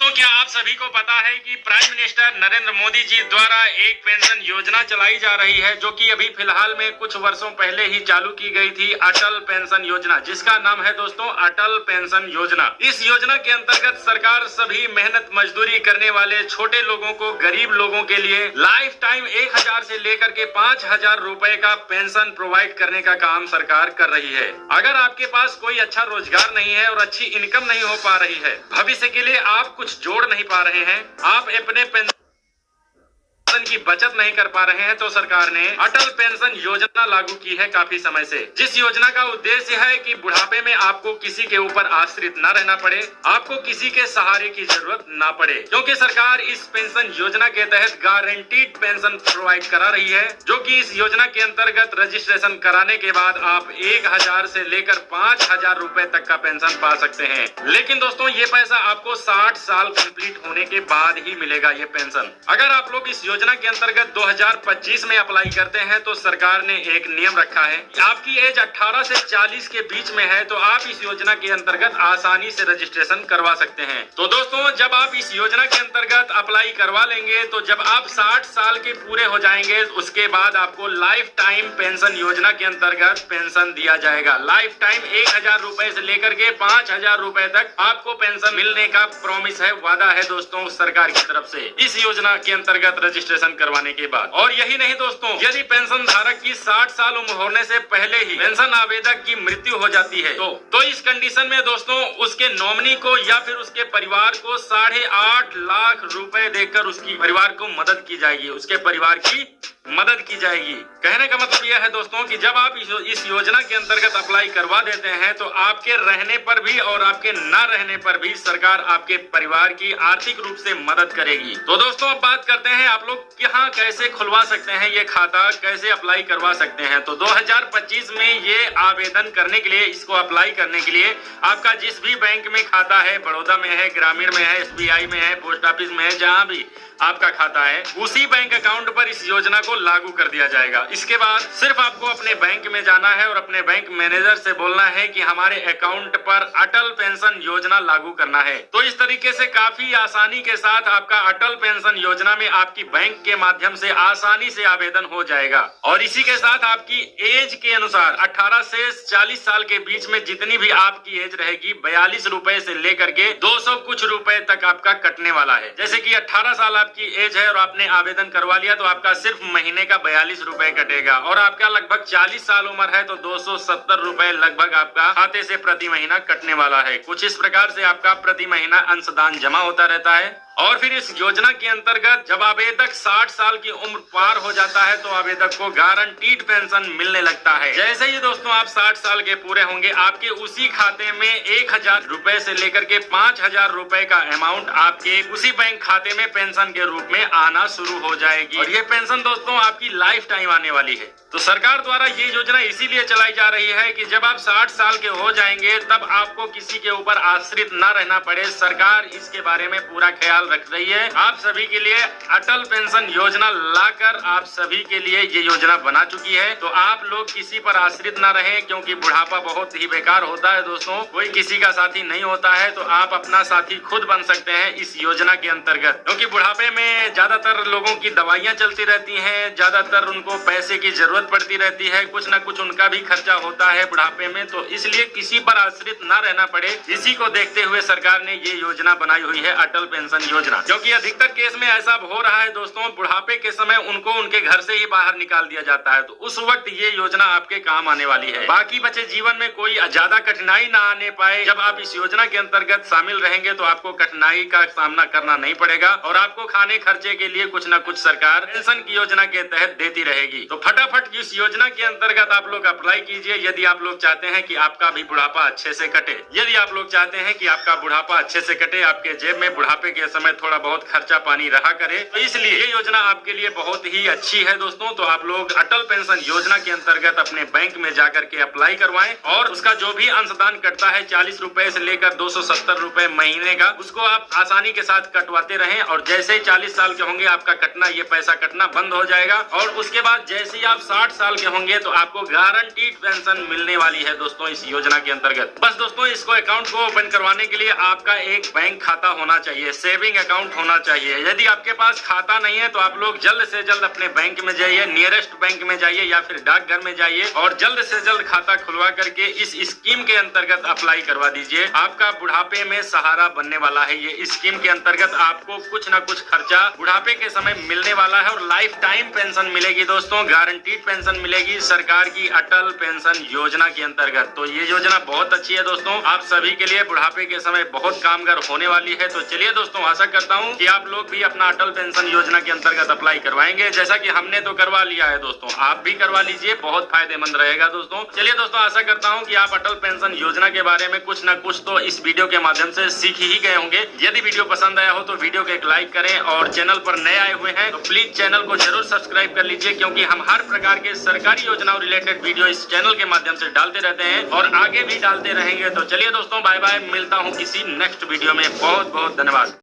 तो क्या आप सभी को पता है कि प्राइम मिनिस्टर नरेंद्र मोदी जी द्वारा एक पेंशन योजना चलाई जा रही है, जो कि अभी फिलहाल में कुछ वर्षों पहले ही चालू की गई थी, अटल पेंशन योजना, जिसका नाम है दोस्तों अटल पेंशन योजना। इस योजना के अंतर्गत सरकार सभी मेहनत मजदूरी करने वाले छोटे लोगों को, गरीब लोगों के लिए लाइफ टाइम 1000 से लेकर के 5000 रुपए का पेंशन प्रोवाइड करने का काम सरकार कर रही है। अगर आपके पास कोई अच्छा रोजगार नहीं है और अच्छी इनकम नहीं हो पा रही है, भविष्य के लिए आप कुछ जोड़ नहीं पा रहे हैं, आप अपने पेंशन की बचत नहीं कर पा रहे हैं, तो सरकार ने अटल पेंशन योजना लागू की है काफी समय से। जिस योजना का उद्देश्य है कि बुढ़ापे में आपको किसी के ऊपर आश्रित न रहना पड़े, आपको किसी के सहारे की जरूरत ना पड़े, क्योंकि सरकार इस पेंशन योजना के तहत गारंटीड पेंशन प्रोवाइड करा रही है, जो कि इस योजना के अंतर्गत रजिस्ट्रेशन कराने के बाद आप 1000 से लेकर 5000 रुपए तक का पेंशन पा सकते हैं। लेकिन दोस्तों, ये पैसा आपको 60 साल कंप्लीट होने के बाद ही मिलेगा ये पेंशन। अगर आप लोग इस योजना के अंतर्गत 2025 में अप्लाई करते हैं, तो सरकार ने एक नियम रखा है, आपकी एज 18 से 40 के बीच में है तो आप इस योजना के अंतर्गत आसानी से रजिस्ट्रेशन करवा सकते हैं। तो दोस्तों, जब आप इस योजना के अंतर्गत अप्लाई करवा लेंगे, तो जब आप 60 साल के पूरे हो जाएंगे, उसके बाद आपको लाइफ टाइम पेंशन योजना के अंतर्गत पेंशन दिया जाएगा। लाइफ टाइम 1000 रुपए से लेकर के 5000 रुपए तक आपको पेंशन मिलने का प्रॉमिस है, वादा है दोस्तों सरकार की तरफ से, इस योजना के अंतर्गत रजिस्ट्रेशन करवाने के बाद। और यही नहीं दोस्तों, यदि पेंशन धारक की 60 साल उम्र होने से पहले ही पेंशन आवेदक की मृत्यु हो जाती है, तो इस कंडीशन में दोस्तों उसके नॉमिनी को या फिर उसके परिवार को 8.5 लाख रुपए देकर उसकी परिवार को मदद की जाएगी, उसके परिवार की मदद की जाएगी। कहने का मतलब यह है दोस्तों कि जब आप इस योजना के अंतर्गत अप्लाई करवा देते हैं, तो आपके रहने पर भी और आपके न रहने पर भी सरकार आपके परिवार की आर्थिक रूप से मदद करेगी। तो दोस्तों, अब बात करते हैं आप लोग यहाँ कैसे खुलवा सकते हैं ये खाता, कैसे अप्लाई करवा सकते हैं। तो 2025 में ये आवेदन करने के लिए, इसको अप्लाई करने के लिए आपका जिस भी बैंक में खाता है, बड़ौदा में है, ग्रामीण में है, SBI में है, पोस्ट ऑफिस में है, जहाँ भी आपका खाता है, उसी बैंक अकाउंट पर इस योजना को लागू कर दिया जाएगा। इसके बाद सिर्फ आपको अपने बैंक में जाना है और अपने बैंक मैनेजर से बोलना है कि हमारे अकाउंट पर अटल पेंशन योजना लागू करना है। तो इस तरीके से काफी आसानी के साथ आपका अटल पेंशन योजना में आपकी बैंक के माध्यम से आसानी से आवेदन हो जाएगा। और इसी के साथ आपकी एज के अनुसार 18 से 40 साल के बीच में जितनी भी आपकी एज रहेगी, 42 रुपए से लेकर के 200 कुछ रुपए तक आपका कटने वाला है। जैसे कि 18 साल आपकी एज है और आपने आवेदन करवा लिया, तो आपका सिर्फ महीने का 42 रुपए कटेगा। और आपका लगभग 40 साल उम्र है तो 270 रुपए लगभग आपका खाते से प्रति महीना कटने वाला है। कुछ इस प्रकार से आपका प्रति महीना अंशदान जमा होता रहता है। और फिर इस योजना के अंतर्गत जब आवेदक 60 साल की उम्र पार हो जाता है, तो आवेदक को गारंटीड पेंशन मिलने लगता है। जैसे ही दोस्तों आप 60 साल के पूरे होंगे, आपके उसी खाते में 1000 रुपए से लेकर के 5000 रुपए का अमाउंट आपके उसी बैंक खाते में पेंशन के रूप में आना शुरू हो जाएगी। और ये पेंशन दोस्तों आपकी लाइफ टाइम आने वाली है। तो सरकार द्वारा ये योजना इसीलिए चलाई जा रही है कि जब आप 60 साल के हो जाएंगे, तब आपको किसी के ऊपर आश्रित न रहना पड़े। सरकार इसके बारे में पूरा ख्याल रख रही है। आप सभी के लिए अटल पेंशन योजना लाकर आप सभी के लिए ये योजना बना चुकी है। तो आप लोग किसी पर आश्रित ना रहे, क्योंकि बुढ़ापा बहुत ही बेकार होता है दोस्तों, कोई किसी का साथी नहीं होता है। तो आप अपना साथी खुद बन सकते हैं इस योजना के अंतर्गत, क्योंकि बुढ़ापे में ज्यादातर लोगों की दवाइयां चलती रहती हैं, ज्यादातर उनको पैसे की जरूरत पड़ती रहती है, कुछ ना कुछ उनका भी खर्चा होता है बुढ़ापे में। तो इसलिए किसी पर आश्रित ना रहना पड़े, इसी को देखते हुए सरकार ने ये योजना बनाई हुई है, अटल पेंशन योजना। क्योंकि अधिकतर केस में ऐसा हो रहा है दोस्तों, बुढ़ापे के समय उनको उनके घर से ही बाहर निकाल दिया जाता है। तो उस वक्त ये योजना आपके काम आने वाली है। बाकी बचे जीवन में कोई ज्यादा कठिनाई ना आने पाए, जब आप इस योजना के अंतर्गत शामिल रहेंगे, तो आपको कठिनाई का सामना करना नहीं पड़ेगा। और आपको खाने खर्चे के लिए कुछ न कुछ सरकार पेंशन की योजना के तहत देती रहेगी। तो फटाफट इस योजना के अंतर्गत आप लोग अप्लाई कीजिए, यदि आप लोग चाहते हैं कि आपका भी बुढ़ापा अच्छे से कटे। यदि आप लोग चाहते हैं कि आपका बुढ़ापा अच्छे से कटे, आपके जेब में बुढ़ापे के समय समय थोड़ा बहुत खर्चा पानी रहा करे, तो इसलिए ये योजना आपके लिए बहुत ही अच्छी है दोस्तों। तो आप लोग अटल पेंशन योजना के अंतर्गत अपने बैंक में जाकर के अप्लाई करवाएं और उसका जो भी अंशदान कटता है 40 रुपए से लेकर 270 रुपए महीने का, उसको आप आसानी के साथ कटवाते रहें और जैसे ही 40 साल के होंगे आपका कटना, ये पैसा कटना बंद हो जाएगा और उसके बाद जैसे ही आप 60 साल के होंगे तो आपको गारंटीड पेंशन मिलने वाली है दोस्तों इस योजना के अंतर्गत। बस दोस्तों, इसको अकाउंट को ओपन करवाने के लिए आपका एक बैंक खाता होना चाहिए, सेविंग अकाउंट होना चाहिए। यदि आपके पास खाता नहीं है तो आप लोग जल्द से जल्द अपने बैंक में जाइए, नियरेस्ट बैंक में जाइए या फिर डाकघर में जाइए और जल्द से जल्द खाता खुलवा करके इस स्कीम के अंतर्गत अप्लाई करवा दीजिए। आपका बुढ़ापे में सहारा बनने वाला है। ये स्कीम के अंतर्गत आपको कुछ न कुछ खर्चा बुढ़ापे के समय मिलने वाला है और लाइफ टाइम पेंशन मिलेगी दोस्तों, गारंटीड पेंशन मिलेगी सरकार की अटल पेंशन योजना के अंतर्गत। तो ये योजना बहुत अच्छी है दोस्तों, आप सभी के लिए बुढ़ापे के समय बहुत कामगार होने वाली है। तो चलिए दोस्तों, आशा करता हूँ कि आप लोग भी अपना अटल पेंशन योजना के अंतर्गत अप्लाई करवाएंगे, जैसा कि हमने तो करवा लिया है दोस्तों, आप भी करवा लीजिए, बहुत फायदेमंद रहेगा दोस्तों। चलिए दोस्तों, आशा करता हूँ कि आप अटल पेंशन योजना के बारे में कुछ न कुछ तो इस वीडियो के माध्यम से सीख ही गए होंगे। यदि वीडियो पसंद आया हो तो वीडियो को एक लाइक करें और चैनल पर नए आए हुए हैं तो प्लीज चैनल को जरूर सब्सक्राइब कर लीजिए, क्योंकि हम हर प्रकार के सरकारी योजनाओं रिलेटेड वीडियो इस चैनल के माध्यम से डालते रहते हैं और आगे भी डालते रहेंगे। तो चलिए दोस्तों, बाय बाय, मिलता हूँ किसी नेक्स्ट वीडियो में। बहुत बहुत धन्यवाद।